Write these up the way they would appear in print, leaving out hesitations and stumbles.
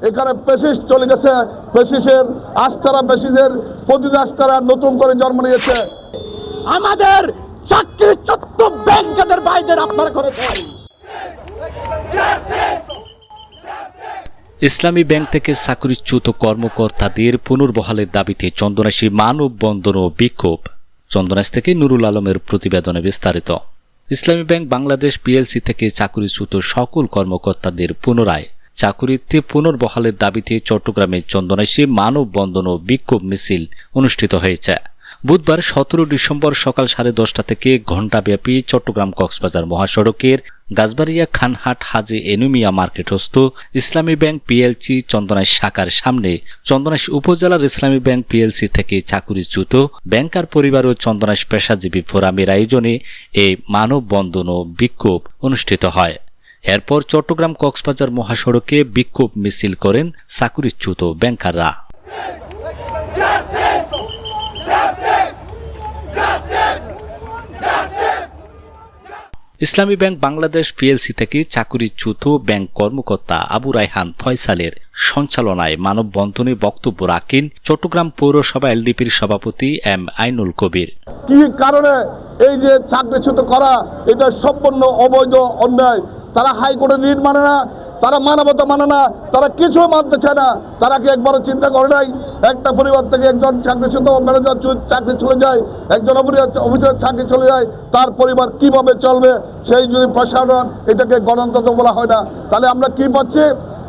এখানে পেশিস চলে গেছে, পেশিসের আস্থারা, পেশিসের প্রতিটি আস্থারা নতুন করে জন্ম নিয়েছে। আমাদের চাকরিচ্যুত ব্যাংকারদের ভাইদের আপনারা করেছেন। ইসলামী ব্যাংক থেকে চাকরিচ্যুত কর্মকর্তাদের পুনর্বহালের দাবিতে চন্দনাইশে মানববন্ধন ও বিক্ষোভ। চন্দনাইশ থেকে নুরুল আলমের প্রতিবেদনে বিস্তারিত। ইসলামী ব্যাংক বাংলাদেশ পিএলসি থেকে চাকরিচ্যুত সকল কর্মকর্তাদের পুনরায় চাকুরিতে পুনর্বহালের দাবিতে চট্টগ্রামের চন্দনাইশে মানববন্ধন ও বিক্ষোভ মিছিল অনুষ্ঠিত হয়েছে। বুধবার 17 ডিসেম্বর সকাল 10:30 থেকে ঘণ্টাব্যাপী চট্টগ্রাম কক্সবাজার মহাসড়কের গাছবাড়িয়া খানহাট হাজী এনুমিয়া মার্কেটস্থ ইসলামী ব্যাংক পিএলসি চন্দনাইশ শাখার সামনে চন্দনাইশ উপজেলার ইসলামী ব্যাংক পিএলসি থেকে চাকুরিচ্যুত ব্যাংকার পরিবার ও চন্দনাইশ পেশাজীবী ফোরামের আয়োজনে এই মানববন্ধন ও বিক্ষোভ অনুষ্ঠিত হয়। এরপর চট্টগ্রাম কক্সবাজার মহাসড়কে বিক্ষোভ মিছিল করেন চাকুরিচ্যুত ব্যাংকাররা। ইসলামী ব্যাংক বাংলাদেশ পিএলসি থেকে চাকুরিচ্যুত ব্যাংক কর্মকর্তা আবু রায়হান ফয়সালের সঞ্চালনায় মানববন্ধনে বক্তব্য রাখেন চট্টগ্রাম পৌরসভা এলডিপির সভাপতি এম আইনুল কবির। কি কারণে এই যে চাকরিচ্যুত করা, এটা সম্পূর্ণ অবৈধ, অন্যায়। তারা হাইকোর্টের রিট মানে না, তারা মানবতা মানে না, তারা কিছু মানতে চায় না। তারা কি একবারও চিন্তা করে নাই একটা পরিবার থেকে একজন চাকরিচ্যুত ম্যানেজার চাকরি চলে যায়, একজন অফিসার চাকরি চলে যায়, তার পরিবার কিভাবে চলবে? সেই যদি প্রশাসন এটাকে গণতন্ত্র বলা হয় না, তাহলে আমরা কি পাচ্ছি?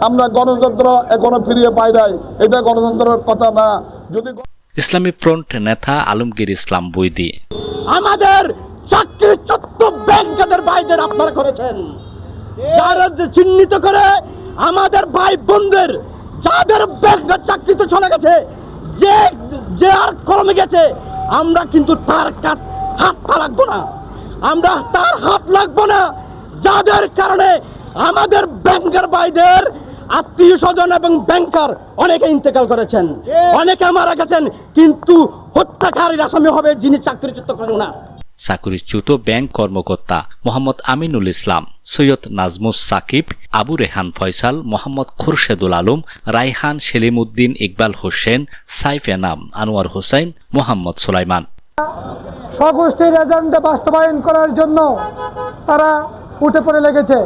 আমরা গণতন্ত্র এখনো ফিরিয়ে পাই নাই। এটা গণতন্ত্রের কথা না। যদি ইসলামী ফ্রন্ট নেতা আলমগীর ইসলাম বৈদি, আমাদের চাকরিচ্যুত ব্যাংকারদের ভাইদের আপনারা করেছেন, যারা চিহ্নিত করে আমাদের ভাই বোনদের যাদের ব্যাংকার চাকরিতে চলে গেছে, যে আর কলমে গেছে, আমরা কিন্তু তার হাত লাগবো না, আমরা তার হাত লাগবো না। যাদের কারণে আমাদের ব্যাংকার ভাইদের আত্মীয় স্বজন এবং ব্যাংকার অনেকে ইন্তেকাল করেছেন, অনেকে মারা গেছেন, কিন্তু হত্যাকারীর আসামি হবে যিনি চাকরিচ্যুত করেন না। চাকরিচ্যুত ব্যাংক কর্মকর্তা মোহাম্মদ আমিনুল ইসলাম, সৈয়দ নাজমুস সাকিব, আবু রেহান ফয়সাল, মোহাম্মদ খুরশেদুল আলম, রায়হান সেলিমউদ্দিন, ইকবাল হোসেন, সাইফ এনাম, আনোয়ার হোসেন, মোহাম্মদ সুলাইমান। স্বগোষ্ঠীর এজেন্ডা বাস্তবায়ন করার জন্য তারা উঠে পড়ে লেগেছে।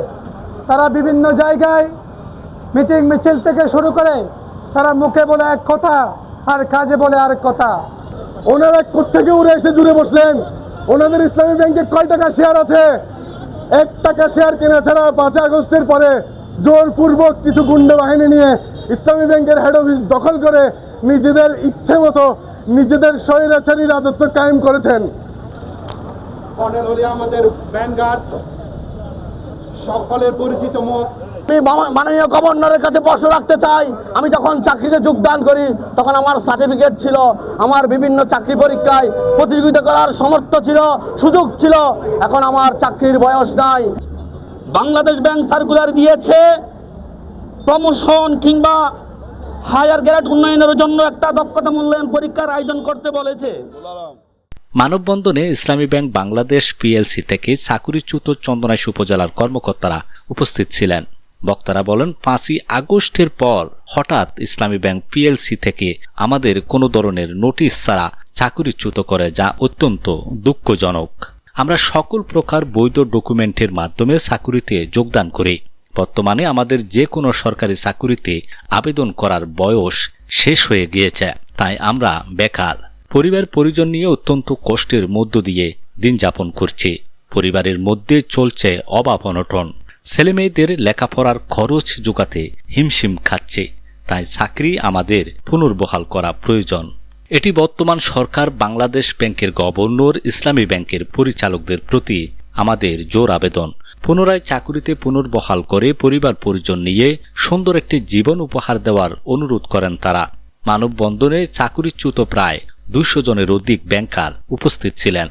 তারা বিভিন্ন জায়গায় মিটিং মিছিল থেকে শুরু করে তারা মুখে বলে এক কথা আর কাজে বলে আরেক কথা। ওনারা কোত্থেকে উড়ে এসে জুড়ে বসলেন? ওনাদের ইসলামী ব্যাংকে কয় টাকা শেয়ার আছে? 1 টাকা শেয়ার কেনা ছাড়া 5 আগস্টের পরে জোরপূর্বক কিছু গুন্ডা বাহিনী নিয়ে ইসলামী ব্যাংকের হেড অফিস দখল করে নিজেদের ইচ্ছে মতো নিজেদের স্বৈরাচারী রাজত্ব কায়েম করেছেন। আমাদের ব্যাংকার সকলের পরিচিত মুখ। আমি মাননীয় গভর্নরের কাছে প্রশ্ন রাখতে চাই, আমি যখন চাকরিতে যোগদান করি তখন আমার সার্টিফিকেট ছিল, আমার বিভিন্ন চাকরি পরীক্ষায় প্রতিযোগিতা করার সামর্থ্য ছিল, সুযোগ ছিল। এখন আমার চাকরির বয়স নাই। বাংলাদেশ ব্যাংক সার্কুলার দিয়েছে প্রমোশন কিংবা হায়ার গ্রেড উন্নয়নের জন্য একটা দক্ষতা মূল্যায়ন পরীক্ষার আয়োজন করতে বলেছে। মানববন্ধনে ইসলামী ব্যাংক বাংলাদেশ পিএলসি থেকে চাকুরিচ্যুত চন্দনাইশ উপজেলার কর্মকর্তারা উপস্থিত ছিলেন। বক্তারা বলেন, 5ই আগস্টের পর হঠাৎ ইসলামী ব্যাংক পিএলসি থেকে আমাদের কোনো ধরনের নোটিশ ছাড়া চাকুরিচ্যুত করে, যা অত্যন্ত দুঃখজনক। আমরা সকল প্রকার বৈধ ডকুমেন্টের মাধ্যমে চাকুরিতে যোগদান করি। বর্তমানে আমাদের যে কোনো সরকারি চাকুরিতে আবেদন করার বয়স শেষ হয়ে গিয়েছে, তাই আমরা বেকার। পরিবার পরিজন নিয়ে অত্যন্ত কষ্টের মধ্য দিয়ে দিন যাপন করছি। পরিবারের মধ্যে চলছে অভাব অনটন, ছেলেমেয়েদের লেখাপড়ার খরচ জোগাতে হিমশিম খাচ্ছে। তাই চাকরি আমাদের পুনর্বহাল করা প্রয়োজন। এটি বর্তমান সরকার, বাংলাদেশ ব্যাংকের গভর্নর, ইসলামী ব্যাংকের পরিচালকদের প্রতি আমাদের জোর আবেদন। পুনরায় চাকুরিতে পুনর্বহাল করে পরিবার পরিজন নিয়ে সুন্দর একটি জীবন উপহার দেওয়ার অনুরোধ করেন তারা। মানববন্ধনে চাকুরিচ্যুত প্রায় 200 জনের অধিক ব্যাংকার উপস্থিত ছিলেন।